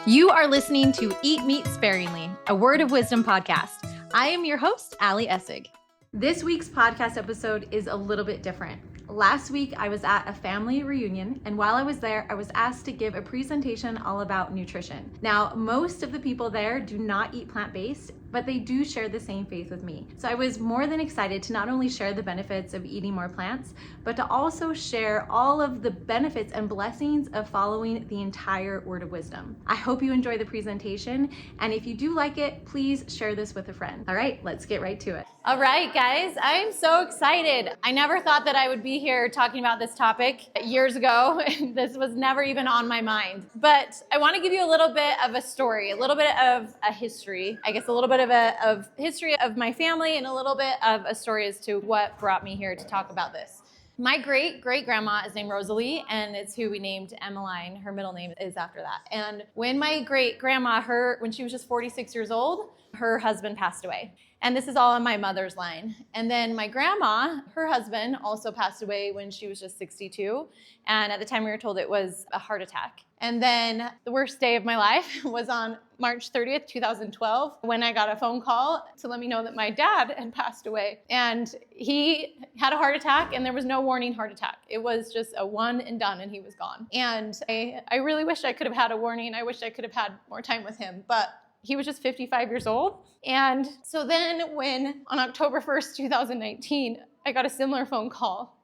You are listening to Eat Meat Sparingly, a Word of Wisdom podcast. I am your host, Allie Essig. This week's podcast episode is a little bit different. Last week, I was at a family reunion, and while I was there, I was asked to give a presentation all about nutrition. Now, most of the people there do not eat plant-based, but they do share the same faith with me. So I was more than excited to not only share the benefits of eating more plants, but to also share all of the benefits and blessings of following the entire Word of Wisdom. I hope you enjoy the presentation, and if you do like it, please share this with a friend. All right, let's get right to it. All right, guys, I'm so excited. I never thought that I would be here talking about this topic years ago. This was never even on my mind. But I want to give you a little bit of a story, a little bit of a history, I guess a little bit of a history of my family and a little bit of a story as to what brought me here to talk about this. My great-great-grandma is named Rosalie, and it's who we named Emmeline. Her middle name is after that. And when my great-grandma, when she was just 46 years old, her husband passed away. And this is all on my mother's line. And then my grandma, her husband, also passed away when she was just 62. And at the time we were told it was a heart attack. And then the worst day of my life was on March 30th, 2012, when I got a phone call to let me know that my dad had passed away. And he had a heart attack, and there was no warning heart attack. It was just a one and done, and he was gone. And I really wish I could have had a warning. I wish I could have had more time with him. But he was just 55 years old. And so then when, on October 1st, 2019, I got a similar phone call,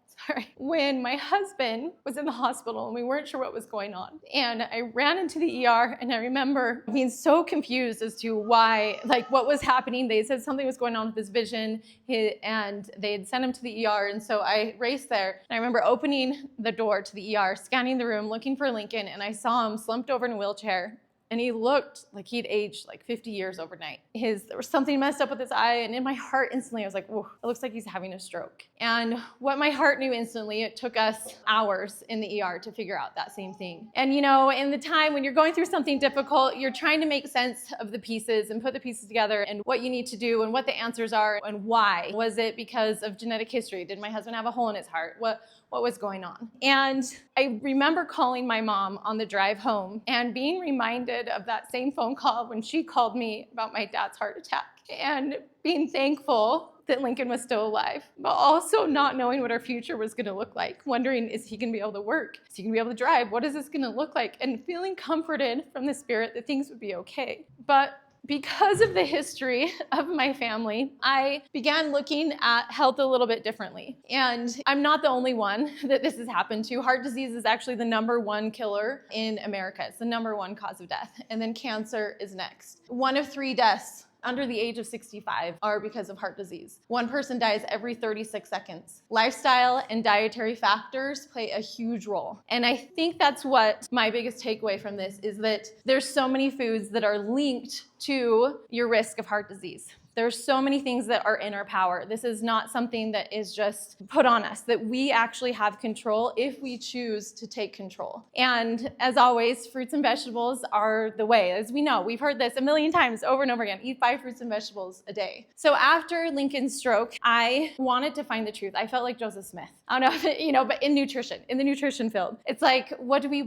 when my husband was in the hospital and we weren't sure what was going on. And I ran into the ER, and I remember being so confused as to why, what was happening. They said something was going on with his vision, and they had sent him to the ER. And so I raced there, and I remember opening the door to the ER, scanning the room, looking for Lincoln, and I saw him slumped over in a wheelchair. And he looked like he'd aged 50 years overnight. There was something messed up with his eye, and in my heart instantly I was like, whoa, it looks like he's having a stroke. And what my heart knew instantly, it took us hours in the ER to figure out that same thing. And in the time when you're going through something difficult, you're trying to make sense of the pieces and put the pieces together and what you need to do and what the answers are and why. Was it because of genetic history? Did my husband have a hole in his heart? What was going on? And I remember calling my mom on the drive home and being reminded of that same phone call when she called me about my dad's heart attack, and being thankful that Lincoln was still alive, but also not knowing what our future was gonna look like, wondering, is he gonna be able to work? Is he gonna be able to drive? What is this gonna look like? And feeling comforted from the Spirit that things would be okay. But because of the history of my family, I began looking at health a little bit differently. And I'm not the only one that this has happened to. Heart disease is actually the #1 killer in America. It's the #1 cause of death. And then cancer is next. 1 of 3 deaths under the age of 65 are because of heart disease. 1 person dies every 36 seconds. Lifestyle and dietary factors play a huge role. And I think that's what my biggest takeaway from this is, that there's so many foods that are linked to your risk of heart disease. There's so many things that are in our power. This is not something that is just put on us, that we actually have control if we choose to take control. And as always, fruits and vegetables are the way. As we know, we've heard this a million times over and over again, eat 5 fruits and vegetables a day. So after Lincoln's stroke, I wanted to find the truth. I felt like Joseph Smith. I don't know, but in the nutrition field. It's like, what do we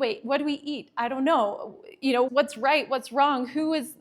eat? I don't know. What's right, what's wrong? Who's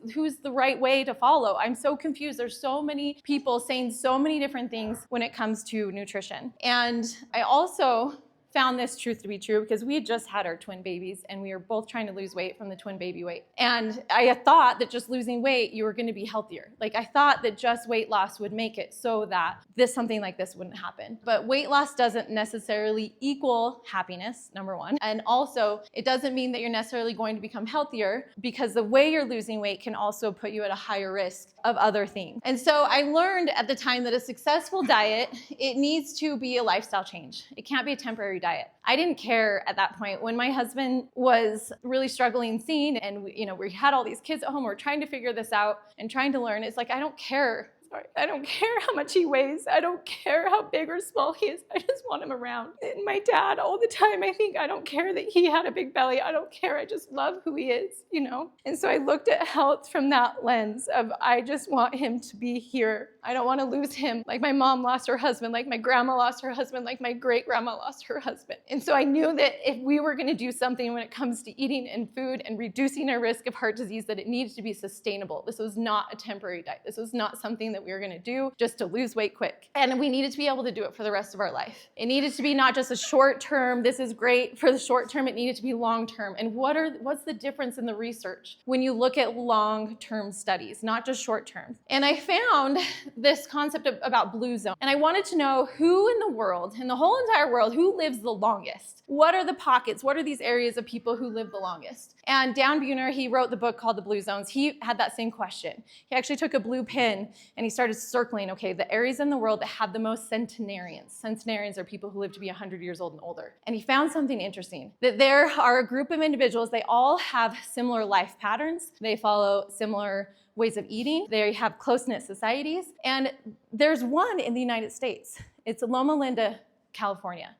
the right way to follow? I'm so confused. There's so many people saying so many different things when it comes to nutrition. And I also found this truth to be true because we had just had our twin babies, and we were both trying to lose weight from the twin baby weight. And I thought that just losing weight, you were going to be healthier. I thought that just weight loss would make it so that something like this wouldn't happen. But weight loss doesn't necessarily equal happiness, #1. And also, it doesn't mean that you're necessarily going to become healthier, because the way you're losing weight can also put you at a higher risk of other things. And so I learned at the time that a successful diet, it needs to be a lifestyle change. It can't be a temporary diet. I didn't care at that point. When my husband was really struggling seeing, and we had all these kids at home, we're trying to figure this out and trying to learn. It's like, I don't care sorry. I don't care how much he weighs. I don't care how big or small he is. I just want him around. And my dad, all the time, I think, I don't care that he had a big belly. I don't care. I just love who he is, you know? And so I looked at health from that lens of I just want him to be here. I don't want to lose him like my mom lost her husband, like my grandma lost her husband, like my great-grandma lost her husband. And so I knew that if we were going to do something when it comes to eating and food and reducing our risk of heart disease, that it needed to be sustainable. This was not a temporary diet. This was not something that we were going to do just to lose weight quick. And we needed to be able to do it for the rest of our life. It needed to be not just a short term, this is great for the short term, it needed to be long term. And what's the difference in the research when you look at long term studies, not just short term? And I found this concept about blue zone. And I wanted to know who in the world, in the whole entire world, who lives the longest? What are the pockets? What are these areas of people who live the longest? And Dan Buhner, he wrote the book called The Blue Zones. He had that same question. He actually took a blue pen and he started circling, okay, the areas in the world that have the most centenarians. Centenarians are people who live to be 100 years old and older. And he found something interesting, that there are a group of individuals, they all have similar life patterns. They follow similar ways of eating. They have close-knit societies. And there's one in the United States. It's Loma Linda, California.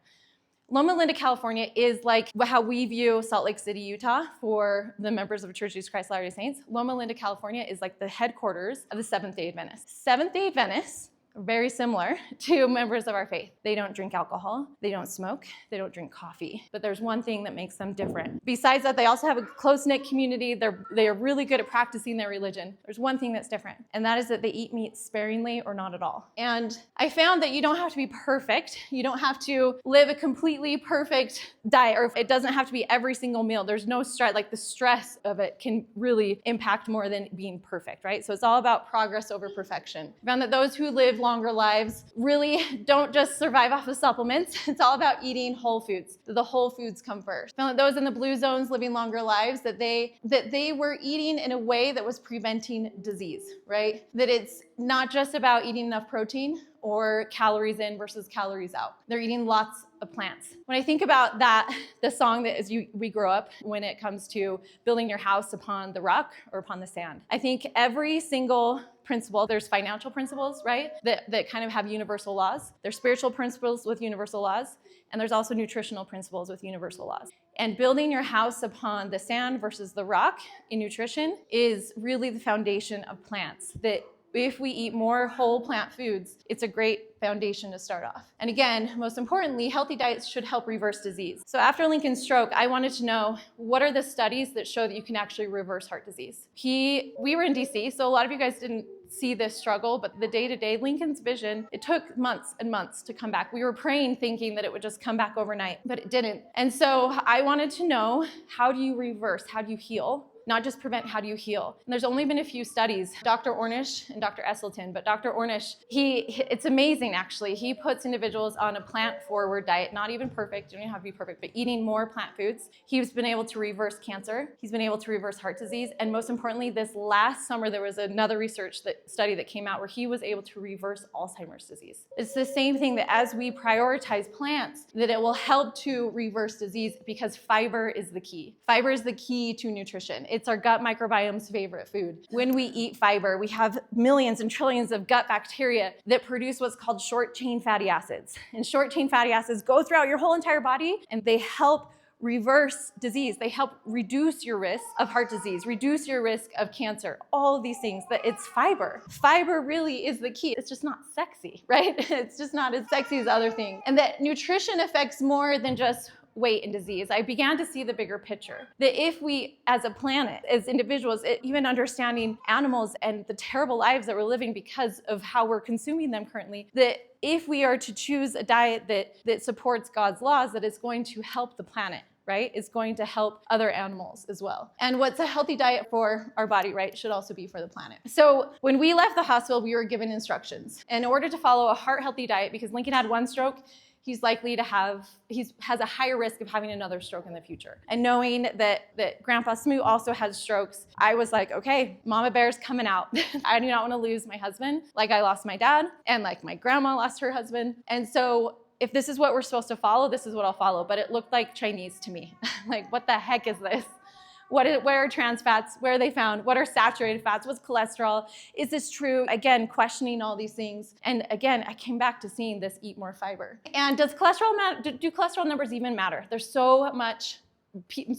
Loma Linda, California is like how we view Salt Lake City, Utah for the members of Church of Jesus Christ Latter-day Saints. Loma Linda, California is like the headquarters of the Seventh-day Adventists. Seventh-day Adventists are very similar to members of our faith. They don't drink alcohol, they don't smoke, they don't drink coffee. But there's one thing that makes them different. Besides that, they also have a close-knit community. They are really good at practicing their religion. There's one thing that's different, and that is that they eat meat sparingly or not at all. And I found that you don't have to be perfect. You don't have to live a completely perfect diet, or it doesn't have to be every single meal. There's no stress, like the stress of it can really impact more than being perfect, right? So it's all about progress over perfection. I found that those who live longer lives really don't just survive off of supplements. It's all about eating whole foods. The whole foods come first. I found that those in the blue zones living longer lives, that they were eating in a way that was preventing disease, right? That it's not just about eating enough protein or calories in versus calories out. They're eating lots of plants. When I think about that, the song that we grow up when it comes to building your house upon the rock or upon the sand, I think every single principle, there's financial principles, right? That kind of have universal laws. There's spiritual principles with universal laws, and there's also nutritional principles with universal laws. And building your house upon the sand versus the rock in nutrition is really the foundation of plants. That if we eat more whole plant foods, it's a great foundation to start off. And again, most importantly, healthy diets should help reverse disease. So after Lincoln's stroke, I wanted to know, what are the studies that show that you can actually reverse heart disease? We were in DC, so a lot of you guys didn't see this struggle, but the day-to-day, Lincoln's vision, it took months and months to come back. We were praying, thinking that it would just come back overnight, but it didn't. And so I wanted to know, how do you reverse? How do you heal? Not just prevent, how do you heal? And there's only been a few studies, Dr. Ornish and Dr. Esselstyn, but Dr. Ornish, it's amazing actually. He puts individuals on a plant-forward diet, not even perfect, you don't have to be perfect, but eating more plant foods. He's been able to reverse cancer. He's been able to reverse heart disease. And most importantly, this last summer, there was another research study that came out where he was able to reverse Alzheimer's disease. It's the same thing, that as we prioritize plants, that it will help to reverse disease, because fiber is the key. Fiber is the key to nutrition. It's our gut microbiome's favorite food. When we eat fiber, we have millions and trillions of gut bacteria that produce what's called short-chain fatty acids. And short-chain fatty acids go throughout your whole entire body, and they help reverse disease. They help reduce your risk of heart disease, reduce your risk of cancer, all of these things. But it's fiber. Fiber really is the key. It's just not sexy, right? It's just not as sexy as other things. And that nutrition affects more than just weight and disease. I began to see the bigger picture, that if we as a planet, as individuals, even understanding animals and the terrible lives that we're living because of how we're consuming them currently, that if we are to choose a diet that supports God's laws, that it's going to help the planet, right? It's going to help other animals as well. And what's a healthy diet for our body, right, should also be for the planet. So when we left the hospital, we were given instructions. In order to follow a heart-healthy diet, because Lincoln had one stroke, he's likely to has a higher risk of having another stroke in the future. And knowing that Grandpa Smoot also has strokes, I was like, okay, Mama Bear's coming out. I do not want to lose my husband like I lost my dad, and like my grandma lost her husband. And so if this is what we're supposed to follow, this is what I'll follow. But it looked like Chinese to me. Like, what the heck is this? Where are trans fats? Where are they found? What are saturated fats? What's cholesterol? Is this true? Again, questioning all these things. And again, I came back to seeing this eat more fiber. And does cholesterol matter? Do cholesterol numbers even matter? There's so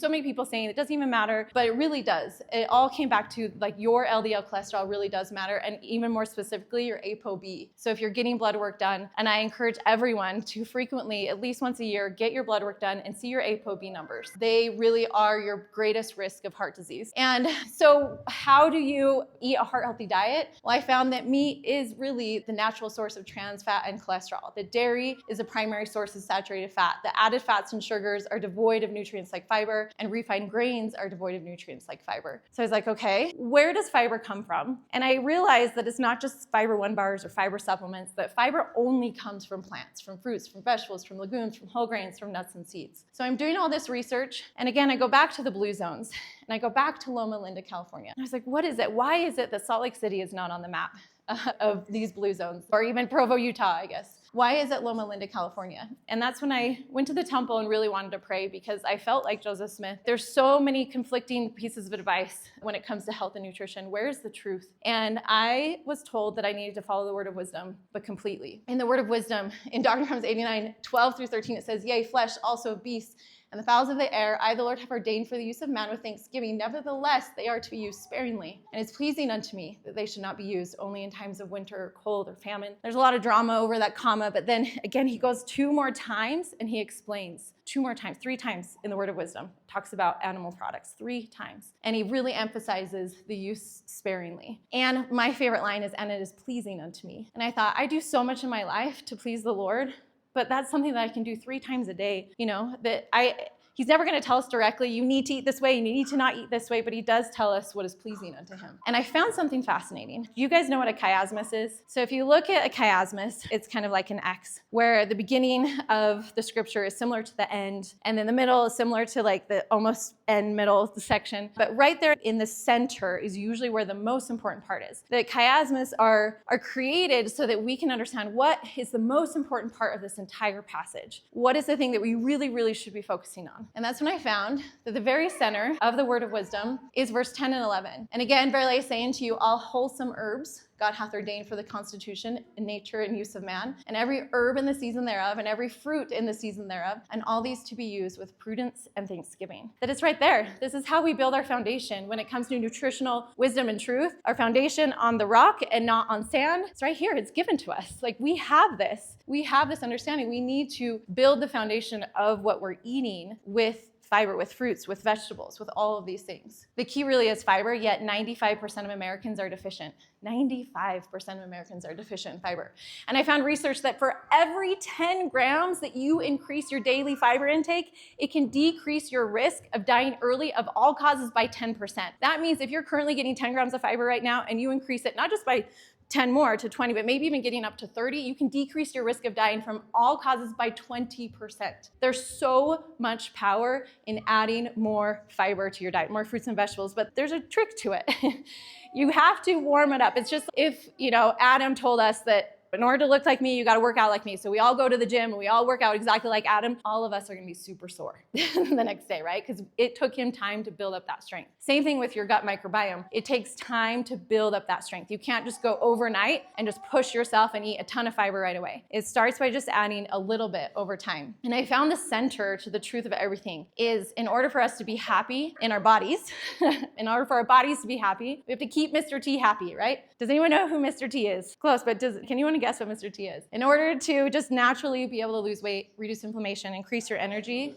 many people saying it doesn't even matter, but it really does. It all came back to like your LDL cholesterol really does matter, and even more specifically your ApoB. So if you're getting blood work done, and I encourage everyone to frequently, at least once a year, get your blood work done and see your ApoB numbers. They really are your greatest risk of heart disease. And so how do you eat a heart healthy diet? Well, I found that meat is really the natural source of trans fat and cholesterol. The dairy is a primary source of saturated fat. The added fats and sugars are devoid of nutrients like fiber, and refined grains are devoid of nutrients like fiber. So I was like, okay, where does fiber come from? And I realized that it's not just fiber 1 bars or fiber supplements, that fiber only comes from plants, from fruits, from vegetables, from legumes, from whole grains, from nuts and seeds. So I'm doing all this research, and again, I go back to the blue zones, and I go back to Loma Linda, California. And I was like, what is it? Why is it that Salt Lake City is not on the map of these blue zones, or even Provo, Utah, I guess? Why is it Loma Linda, California? And that's when I went to the temple and really wanted to pray, because I felt like Joseph Smith. There's so many conflicting pieces of advice when it comes to health and nutrition. Where's the truth? And I was told that I needed to follow the word of wisdom, but completely. In the word of wisdom, in Dr. Holmes 89, 12 through 13, it says, yea, flesh also of beasts, and the fowls of the air, I, the Lord, have ordained for the use of man with thanksgiving. Nevertheless, they are to be used sparingly. And it's pleasing unto me that they should not be used only in times of winter or cold or famine. There's a lot of drama over that comma, but then again, he goes 2 more times and he explains 2 more times, 3 times in the word of wisdom, talks about animal products 3 times. And he really emphasizes the use sparingly. And my favorite line is, and it is pleasing unto me. And I thought, I do so much in my life to please the Lord, but that's something that I can do 3 times a day, He's never going to tell us directly, you need to eat this way, you need to not eat this way, but he does tell us what is pleasing unto him. And I found something fascinating. Do you guys know what a chiasmus is? So if you look at a chiasmus, it's kind of like an X, where the beginning of the scripture is similar to the end, and then the middle is similar to like the almost end middle section. But right there in the center is usually where the most important part is. The chiasmus are created so that we can understand what is the most important part of this entire passage. What is the thing that we really, really should be focusing on? And that's when I found that the very center of the word of wisdom is verse 10 and 11. And again, verily I say unto you, all wholesome herbs God hath ordained for the constitution and nature and use of man, and every herb in the season thereof, and every fruit in the season thereof, and all these to be used with prudence and thanksgiving. That is right there. This is how we build our foundation when it comes to nutritional wisdom and truth. Our foundation on the rock and not on sand. It's right here. It's given to us. Like we have this. We have this understanding. We need to build the foundation of what we're eating with fiber, with fruits, with vegetables, with all of these things. The key really is fiber, yet 95% of Americans are deficient. 95% of Americans are deficient in fiber. And I found research that for every 10 grams that you increase your daily fiber intake, it can decrease your risk of dying early of all causes by 10%. That means if you're currently getting 10 grams of fiber right now and you increase it not just by 10 more to 20, but maybe even getting up to 30, you can decrease your risk of dying from all causes by 20%. There's so much power in adding more fiber to your diet, more fruits and vegetables, but there's a trick to it. You have to warm it up. It's just if, Adam told us that in order to look like me, you got to work out like me. So we all go to the gym and we all work out exactly like Adam. All of us are going to be super sore the next day, right? Because it took him time to build up that strength. Same thing with your gut microbiome. It takes time to build up that strength. You can't just go overnight and just push yourself and eat a ton of fiber right away. It starts by just adding a little bit over time. And I found the center to the truth of everything is in order for us to be happy in our bodies, in order for our bodies to be happy, we have to keep Mr. T happy, right? Does anyone know who Mr. T is? Close, but can anyone guess what Mr. T is? In order to just naturally be able to lose weight, reduce inflammation, increase your energy.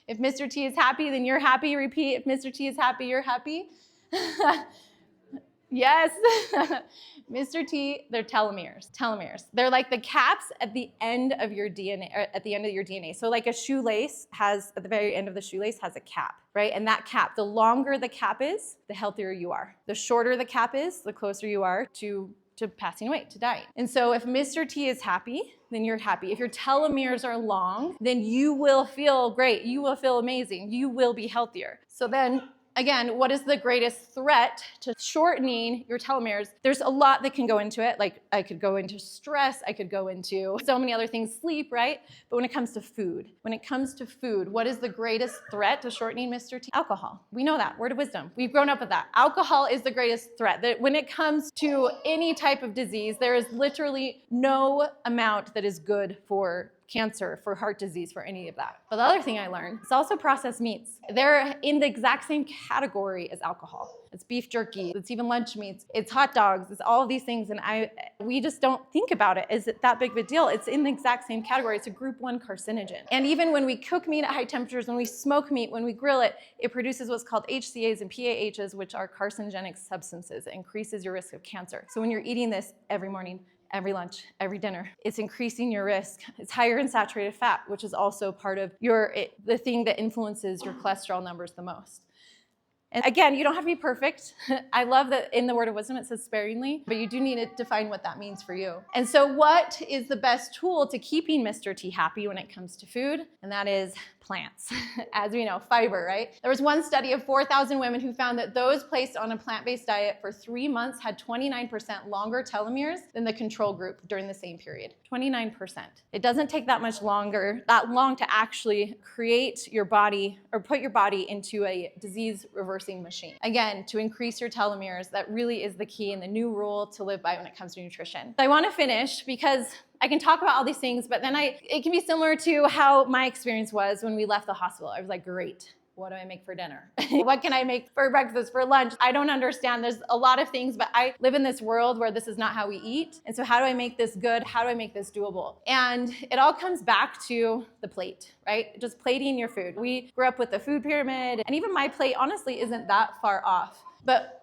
If Mr. T is happy, then you're happy. Repeat, if Mr. T is happy, you're happy. Yes. Mr. T, they're telomeres. Telomeres. They're like the caps at the end of your DNA, or at the end of your DNA. So like a shoelace has, at the very end of the shoelace has a cap, right? And that cap, the longer the cap is, the healthier you are. The shorter the cap is, the closer you are to passing away, to dying. And so if Mr. T is happy, then you're happy. If your telomeres are long, then you will feel great. You will feel amazing. You will be healthier. So then Again, what is the greatest threat to shortening your telomeres? There's a lot that can go into it. Like I could go into stress, I could go into so many other things, sleep, right? But when it comes to food, what is the greatest threat to shortening Mr. T? Alcohol. We know that, word of wisdom. We've grown up with that. Alcohol is the greatest threat. That when it comes to any type of disease, there is literally no amount that is good for cancer, for heart disease, for any of that. But the other thing I learned is also processed meats. They're in the exact same category as alcohol. It's beef jerky, it's even lunch meats, it's hot dogs, it's all of these things. And we just don't think about it as that big of a deal. It's in the exact same category. It's a group 1 carcinogen. And even when we cook meat at high temperatures, when we smoke meat, when we grill it, it produces what's called HCAs and PAHs, which are carcinogenic substances. It increases your risk of cancer. So when you're eating this every morning, every lunch, every dinner, it's increasing your risk. It's higher in saturated fat, which is also part of the thing that influences your cholesterol numbers the most. And again, you don't have to be perfect. I love that in the word of wisdom it says sparingly, but you do need to define what that means for you. And so what is the best tool to keeping Mr. T happy when it comes to food? And that is plants. As we know, fiber, right? There was one study of 4,000 women who found that those placed on a plant-based diet for 3 months had 29% longer telomeres than the control group during the same period. 29%. It doesn't take that long to actually create your body or put your body into a disease reversing machine. Again, to increase your telomeres, that really is the key and the new rule to live by when it comes to nutrition. I want to finish because I can talk about all these things, but then it can be similar to how my experience was when we left the hospital. I was like, great. What do I make for dinner? What can I make for breakfast, for lunch? I don't understand. There's a lot of things, but I live in this world where this is not how we eat. And so how do I make this good? How do I make this doable? And it all comes back to the plate, right? Just plating your food. We grew up with the food pyramid, and even my plate honestly isn't that far off. But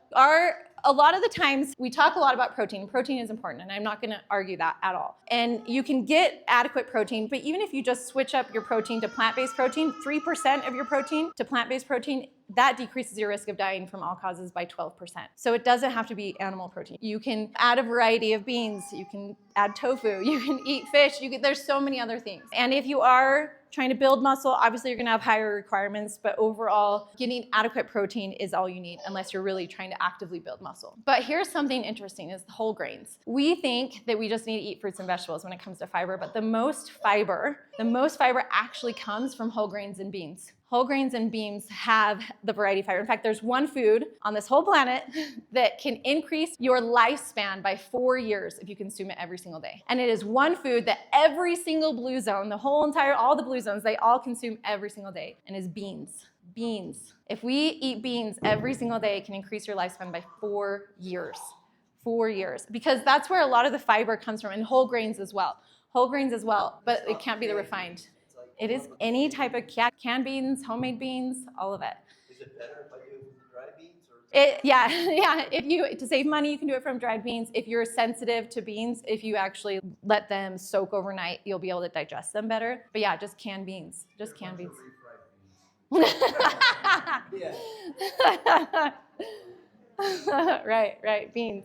a lot of the times we talk a lot about protein. Protein is important, and I'm not going to argue that at all. And you can get adequate protein, but even if you just switch up your protein to plant-based protein, 3% of your protein to plant-based protein, that decreases your risk of dying from all causes by 12%. So it doesn't have to be animal protein. You can add a variety of beans. You can add tofu. You can eat fish. There's so many other things. And if you are trying to build muscle, obviously you're going to have higher requirements, but overall, getting adequate protein is all you need unless you're really trying to actively build muscle. But here's something interesting is whole grains. We think that we just need to eat fruits and vegetables when it comes to fiber, but the most fiber actually comes from whole grains and beans. Whole grains and beans have the variety of fiber. In fact, there's one food on this whole planet that can increase your lifespan by 4 years if you consume it every single day. And it is one food that every single blue zone, all the blue zones, they all consume every single day, and is beans. Beans. If we eat beans every single day, it can increase your lifespan by 4 years. 4 years. Because that's where a lot of the fiber comes from, and whole grains as well. Whole grains as well, but it can't be the refined. It is any type of canned beans, homemade beans, all of it. Is it better if I do it from the dried beans? Or To save money, you can do it from dried beans. If you're sensitive to beans, if you actually let them soak overnight, you'll be able to digest them better. But yeah, just canned beans. Just canned beans. Yeah. Right, beans.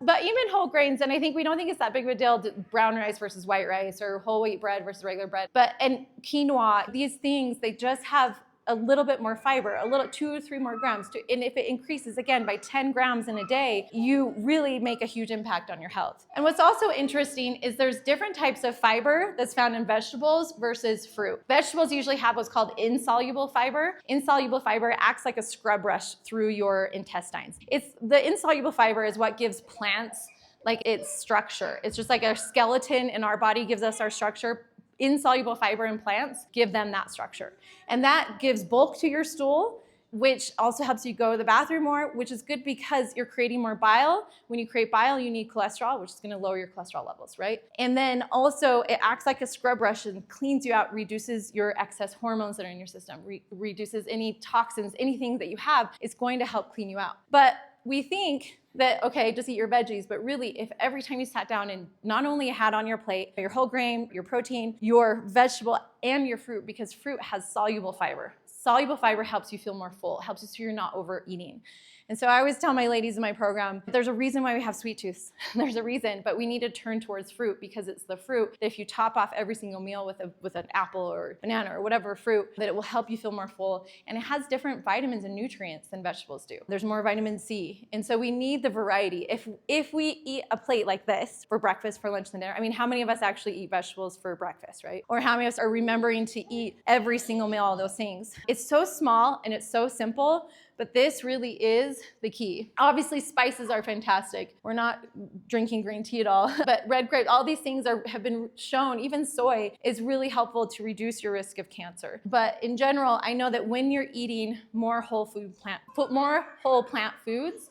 But even whole grains, and we don't think it's that big of a deal, brown rice versus white rice or whole wheat bread versus regular bread. And quinoa, these things, they just have a little bit more fiber, 2 or 3 more grams. And if it increases again by 10 grams in a day, you really make a huge impact on your health. And what's also interesting is there's different types of fiber that's found in vegetables versus fruit. Vegetables usually have what's called insoluble fiber. Insoluble fiber acts like a scrub brush through your intestines. The insoluble fiber is what gives plants its structure. It's just like a skeleton in our body gives us our structure. Insoluble fiber in plants give them that structure. And that gives bulk to your stool, which also helps you go to the bathroom more, which is good because you're creating more bile. When you create bile, you need cholesterol, which is going to lower your cholesterol levels, right? And then also it acts like a scrub brush and cleans you out, reduces your excess hormones that are in your system, reduces any toxins, anything that you have. It's going to help clean you out. But we think that, okay, just eat your veggies, but really if every time you sat down and not only had on your plate your whole grain, your protein, your vegetable, and your fruit, because fruit has soluble fiber. Soluble fiber helps you feel more full, helps you so you're not overeating. And so I always tell my ladies in my program, there's a reason why we have sweet tooths. There's a reason, but we need to turn towards fruit because it's the fruit that if you top off every single meal with an apple or banana or whatever fruit, that it will help you feel more full. And it has different vitamins and nutrients than vegetables do. There's more vitamin C. And so we need the variety. If we eat a plate like this for breakfast, for lunch, and dinner, I mean, how many of us actually eat vegetables for breakfast, right? Or how many of us are remembering to eat every single meal, all those things? It's so small and it's so simple, but this really is the key. Obviously, spices are fantastic. We're not drinking green tea at all, but red grapes, all these things have been shown, even soy is really helpful to reduce your risk of cancer. But in general, I know that when you're eating more whole plant foods,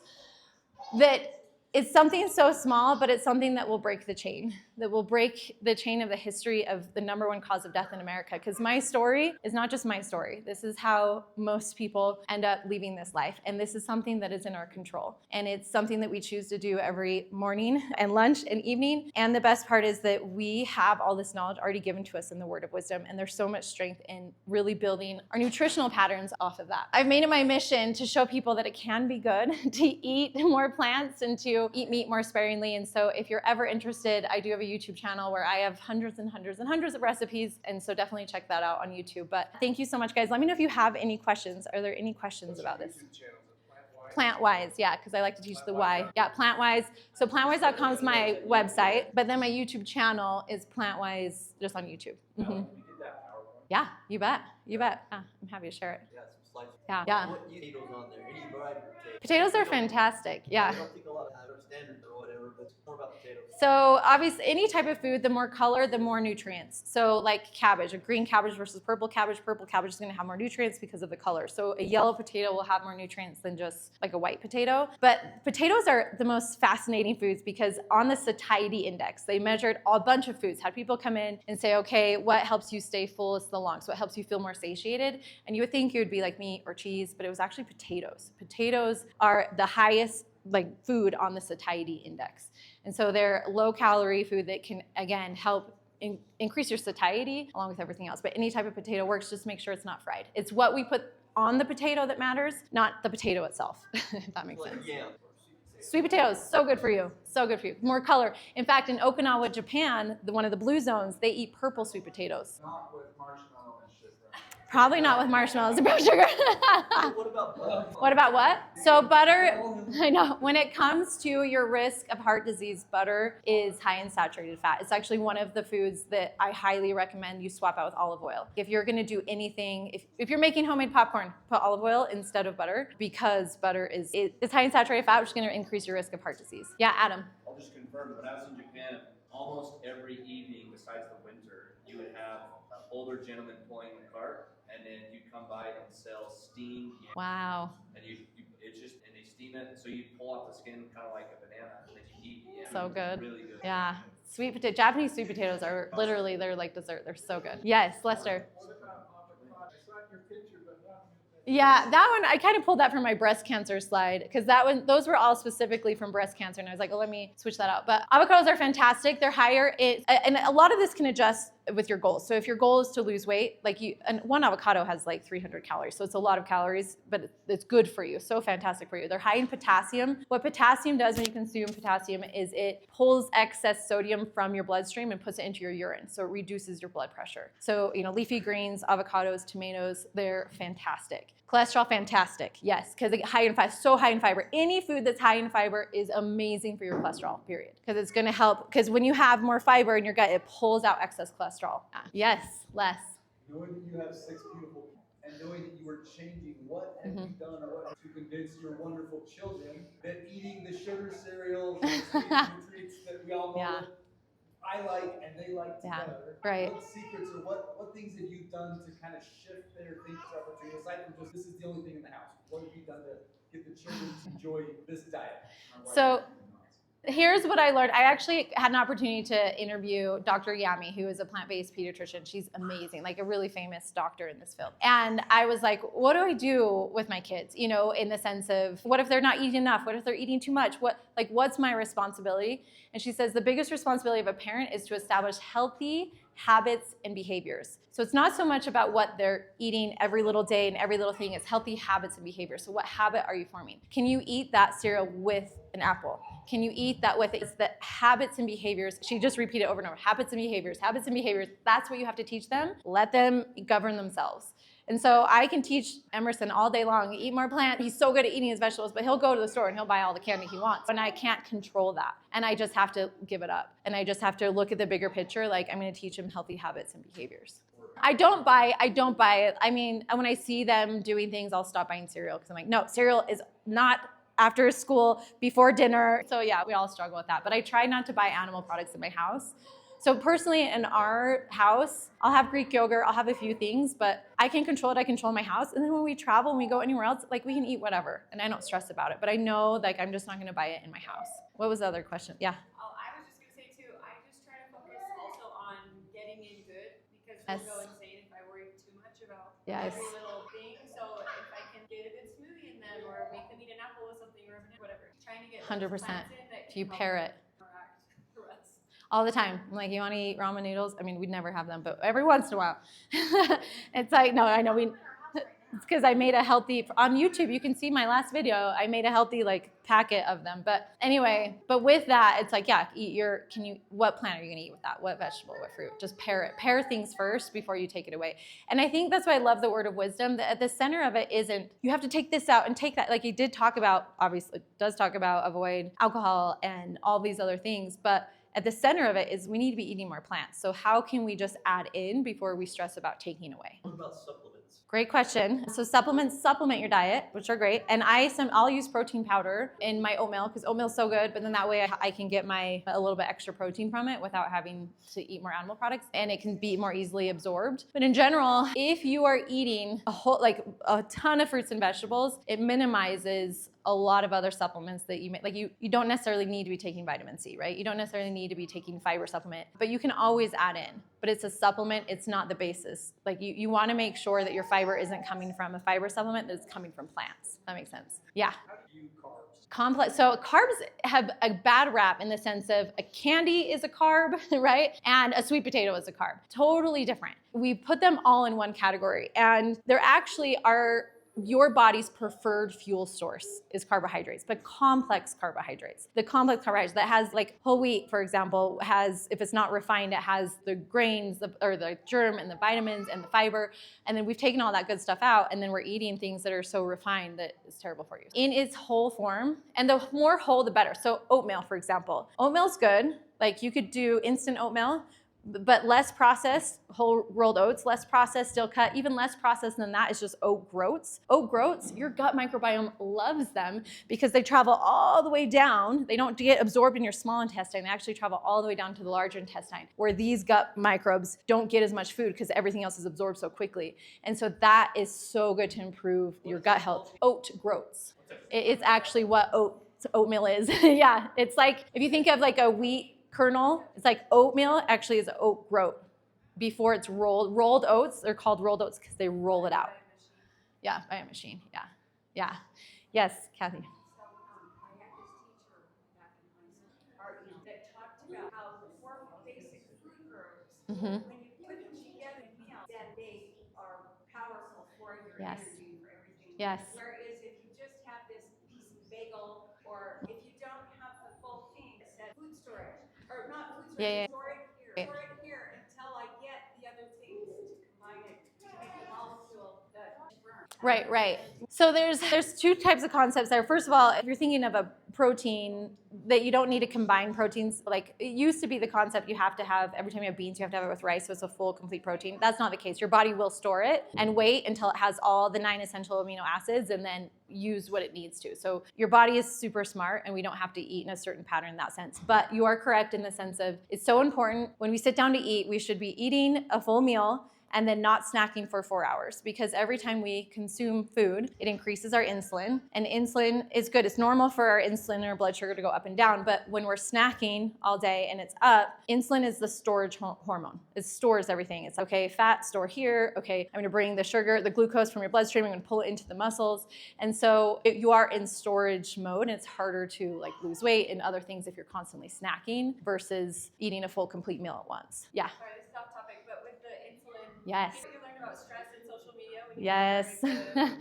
that it's something so small, but it's something that will break the chain, that will break the chain of the history of the #1 cause of death in America. Because my story is not just my story. This is how most people end up leaving this life. And this is something that is in our control. And it's something that we choose to do every morning and lunch and evening. And the best part is that we have all this knowledge already given to us in the Word of Wisdom. And there's so much strength in really building our nutritional patterns off of that. I've made it my mission to show people that it can be good to eat more plants and to eat meat more sparingly. And so if you're ever interested, I do have a YouTube channel where I have hundreds and hundreds and hundreds of recipes. And so definitely check that out on YouTube. But thank you so much, guys. Let me know if you have any questions. Are there any questions about this? Plantwise, yeah, because I like to teach the why. Yeah, Plantwise. So plantwise.com is my website, but then my YouTube channel is Plantwise just on YouTube. Mm-hmm. Yeah, you bet. You bet. I'm happy to share it. Yeah, some slices. Yeah. What potatoes on there? Any variety of potatoes? Potatoes are fantastic. Yeah. I don't think a lot of standards or whatever, but it's more about potatoes. So obviously, any type of food, the more color, the more nutrients. So like cabbage, a green cabbage versus purple cabbage is going to have more nutrients because of the color. So a yellow potato will have more nutrients than just like a white potato. But potatoes are the most fascinating foods because on the satiety index, they measured a bunch of foods, had people come in and say, okay, what helps you stay fullest the longest? What helps you feel more satiated? And you would think it would be like meat or cheese, but it was actually potatoes. Potatoes are the highest food on the satiety index. And so they're low calorie food that can, again, help increase your satiety along with everything else. But any type of potato works, just make sure it's not fried. It's what we put on the potato that matters, not the potato itself, if that makes sense. Yeah. Sweet potatoes, so good for you. So good for you. More color. In fact, in Okinawa, Japan, one of the blue zones, they eat purple sweet potatoes. Not with marshmallow and shit, right? Probably not with marshmallows and brown sugar. What about butter? What about what? So butter, I know, when it comes to your risk of heart disease, butter is high in saturated fat. It's actually one of the foods that I highly recommend you swap out with olive oil. If you're gonna do anything, if you're making homemade popcorn, put olive oil instead of butter because butter is high in saturated fat, which is gonna increase your risk of heart disease. Yeah, Adam. I'll just confirm, when I was in Japan, almost every evening besides the winter, you would have an older gentleman pulling the cart, and then you'd come by and sell steamed yams. Wow. And and they steam it, so you pull off the skin kind of like a banana, and then you eat the yam. So good. Really good. Yeah. Japanese sweet potatoes are literally, they're like dessert. They're so good. Yes, Lester. What about avocado? I saw your picture, but not. Yeah, that one, I kind of pulled that from my breast cancer slide because those were all specifically from breast cancer. And I was like, oh, let me switch that out. But avocados are fantastic. They're higher. And a lot of this can adjust with your goals. So if your goal is to lose weight, and one avocado has like 300 calories. So it's a lot of calories, but it's good for you. So fantastic for you. They're high in potassium. What potassium does when you consume potassium is it pulls excess sodium from your bloodstream and puts it into your urine. So it reduces your blood pressure. So, leafy greens, avocados, tomatoes, they're fantastic. Cholesterol, fantastic. Yes, because high in fiber, so high in fiber. Any food that's high in fiber is amazing for your cholesterol, period. Because it's going to help. Because when you have more fiber in your gut, it pulls out excess cholesterol. Yes, Les. Knowing that you have 6 beautiful and knowing that you were changing, what have you done or what to convince your wonderful children that eating the sugar cereals and the sweet treats that we all know that I like and they like together. Right. What secrets or what things have you done to kind of shift their thinking opportunity aside from just this is the only thing in the house? What have you done to get the children to enjoy this diet? So here's what I learned. I actually had an opportunity to interview Dr. Yami, who is a plant-based pediatrician. She's amazing, like a really famous doctor in this field. And I was like, what do I do with my kids? In the sense of, what if they're not eating enough? What if they're eating too much? What's my responsibility? And she says, the biggest responsibility of a parent is to establish healthy, habits and behaviors. So it's not so much about what they're eating every little day and every little thing. It's healthy habits and behaviors. So what habit are you forming? Can you eat that cereal with an apple? Can you eat that with it? It's the habits and behaviors. She just repeated over and over. Habits and behaviors, habits and behaviors. That's what you have to teach them. Let them govern themselves. And so I can teach Emerson all day long, eat more plant. He's so good at eating his vegetables, but he'll go to the store and he'll buy all the candy he wants. And I can't control that. And I just have to give it up. And I just have to look at the bigger picture. Like, I'm going to teach him healthy habits and behaviors. I don't buy it. I mean, when I see them doing things, I'll stop buying cereal because I'm like, no, cereal is not after school, before dinner. So yeah, we all struggle with that. But I try not to buy animal products in my house. So personally, in our house, I'll have Greek yogurt, I'll have a few things, but I can control it, I control my house. And then when we travel and we go anywhere else, like we can eat whatever, and I don't stress about it. But I know, like, I'm just not gonna buy it in my house. What was the other question? Yeah. Oh, I was just gonna say too, I just try to focus also on getting in good, because Yes. I'll go insane if I worry too much about Yes. every little thing. So if I can get a good smoothie in them, or make them eat an apple with something, or whatever, trying to get 100%. plants in that If you can pair help it. interact the rest. All the time. I'm like, you want to eat ramen noodles? I mean, we'd never have them, but every once in a while. It's like, no, I know it's because I made a healthy, on YouTube, you can see my last video, I made a healthy like packet of them. But anyway, but with that, it's like, yeah, what plant are you gonna eat with that? What vegetable, what fruit? Just pair it. Pair things first before you take it away. And I think that's why I love the word of wisdom, that at the center of it isn't, you have to take this out and take that. Like he did talk about, obviously, does talk about avoid alcohol and all these other things, but at the center of it is we need to be eating more plants. So how can we just add in before we stress about taking away? What about supplements? Great question. So supplements supplement your diet, which are great. And I'll use protein powder in my oatmeal because oatmeal's so good, but then that way I can get a little bit extra protein from it without having to eat more animal products, and it can be more easily absorbed. But in general, if you are eating a ton of fruits and vegetables, it minimizes a lot of other supplements that you don't necessarily need to be taking vitamin C, right? You don't necessarily need to be taking fiber supplement, but you can always add in. But it's a supplement, it's not the basis. Like you want to make sure that your fiber isn't coming from a fiber supplement, that's coming from plants. That makes sense. Yeah. How do you carbs? Complex. So carbs have a bad rap in the sense of a candy is a carb, right? And a sweet potato is a carb. Totally different. We put them all in one category, and there actually are your body's preferred fuel source is carbohydrates, but complex carbohydrates. The complex carbohydrates that has, like whole wheat, for example, has, if it's not refined, it has the grains or the germ and the vitamins and the fiber. And then we've taken all that good stuff out, and then we're eating things that are so refined that it's terrible for you. In its whole form, and the more whole, the better. So oatmeal, for example. Oatmeal's good. Like you could do instant oatmeal, but less processed, whole rolled oats, less processed, still cut. Even less processed than that is just oat groats. Oat groats, your gut microbiome loves them because they travel all the way down. They don't get absorbed in your small intestine. They actually travel all the way down to the larger intestine, where these gut microbes don't get as much food because everything else is absorbed so quickly. And so that is so good to improve your gut health. Oat groats. It's actually what oatmeal is. Yeah, it's like, if you think of like a wheat kernel, it's like oatmeal actually is oat groat before it's rolled. Rolled oats, they're called rolled oats because they roll it out. Yeah, by a machine. Yeah. Yeah. Yes, Kathy. I had this teacher back in high school that talked about how the four basic food groups, when you put them together in meals, then they are powerful for your Yes. energy, for everything. Yes. Whereas if you just have this piece of bagel, or if you don't have the full thing that says food storage, or not food storage, store it here until I get the other things to combine it to make a molecule that burns. Right. So there's two types of concepts there. First of all, if you're thinking of a protein, that you don't need to combine proteins. Like it used to be the concept you have to have, every time you have beans, you have to have it with rice, so it's a full, complete protein. That's not the case. Your body will store it and wait until it has all the 9 essential amino acids and then use what it needs to. So your body is super smart, and we don't have to eat in a certain pattern in that sense. But you are correct in the sense of it's so important when we sit down to eat, we should be eating a full meal and then not snacking for 4 hours, because every time we consume food, it increases our insulin, and insulin is good. It's normal for our insulin and our blood sugar to go up and down, but when we're snacking all day and it's up, insulin is the storage hormone. It stores everything. It's okay, fat, store here. Okay, I'm gonna bring the sugar, the glucose from your bloodstream, I'm gonna pull it into the muscles. And so you are in storage mode, and it's harder to like lose weight and other things if you're constantly snacking versus eating a full, complete meal at once. Yeah. Sorry, this is off topic. Yes. You learned about stress and social media when you Yes. were like the doctor?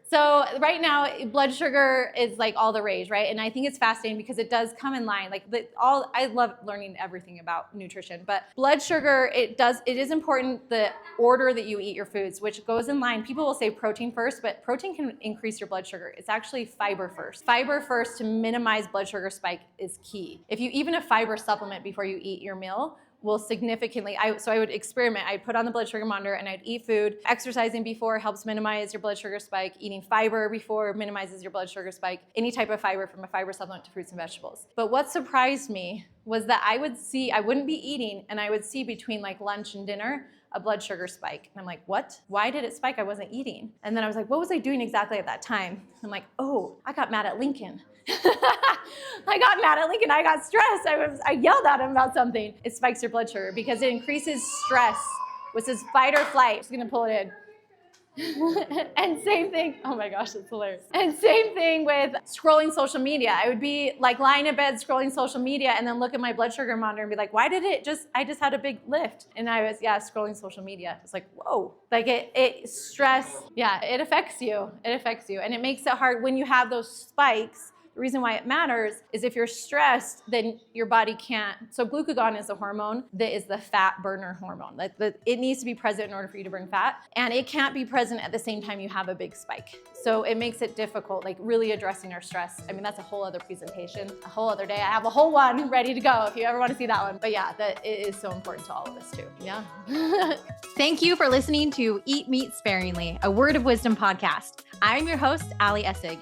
So right now, blood sugar is like all the rage, right? And I think it's fascinating because it does come in line. Like I love learning everything about nutrition, but blood sugar, it is important the order that you eat your foods, which goes in line. People will say protein first, but protein can increase your blood sugar. It's actually fiber first. Fiber first to minimize blood sugar spike is key. If you even a fiber supplement before you eat your meal, will significantly, so I would experiment. I'd put on the blood sugar monitor and I'd eat food. Exercising before helps minimize your blood sugar spike. Eating fiber before minimizes your blood sugar spike. Any type of fiber, from a fiber supplement to fruits and vegetables. But what surprised me was that I wouldn't be eating and I would see between like lunch and dinner a blood sugar spike. And I'm like, what? Why did it spike? I wasn't eating. And then I was like, what was I doing exactly at that time? I'm like, oh, I got mad at Lincoln. I got mad at Lincoln. I got stressed. I yelled at him about something. It spikes your blood sugar because it increases stress, which is fight or flight. I'm just gonna pull it in. And same thing, oh my gosh, that's hilarious. And same thing with scrolling social media. I would be like lying in bed scrolling social media and then look at my blood sugar monitor and be like, why did I just had a big lift. And I was, scrolling social media. It's like, whoa, like stress, it affects you. It affects you. And it makes it hard when you have those spikes. The reason why it matters is if you're stressed, then your body can't. So glucagon is a hormone that is the fat burner hormone. It needs to be present in order for you to burn fat. And it can't be present at the same time you have a big spike. So it makes it difficult, like really addressing our stress. I mean, that's a whole other presentation, a whole other day. I have a whole one ready to go if you ever want to see that one. But that it is so important to all of us too. Yeah. Thank you for listening to Eat Meat Sparingly, a Word of Wisdom podcast. I'm your host, Ali Essig.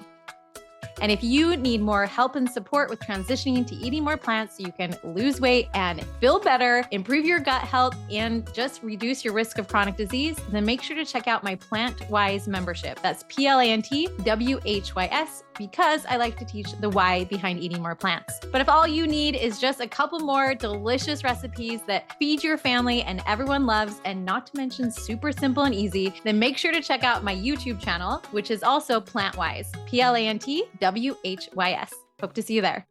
And if you need more help and support with transitioning to eating more plants so you can lose weight and feel better, improve your gut health, and just reduce your risk of chronic disease, then make sure to check out my PlantWise membership. That's PlantWhys, because I like to teach the why behind eating more plants. But if all you need is just a couple more delicious recipes that feed your family and everyone loves, and not to mention super simple and easy, then make sure to check out my YouTube channel, which is also PlantWise, PlantWhys. Hope to see you there.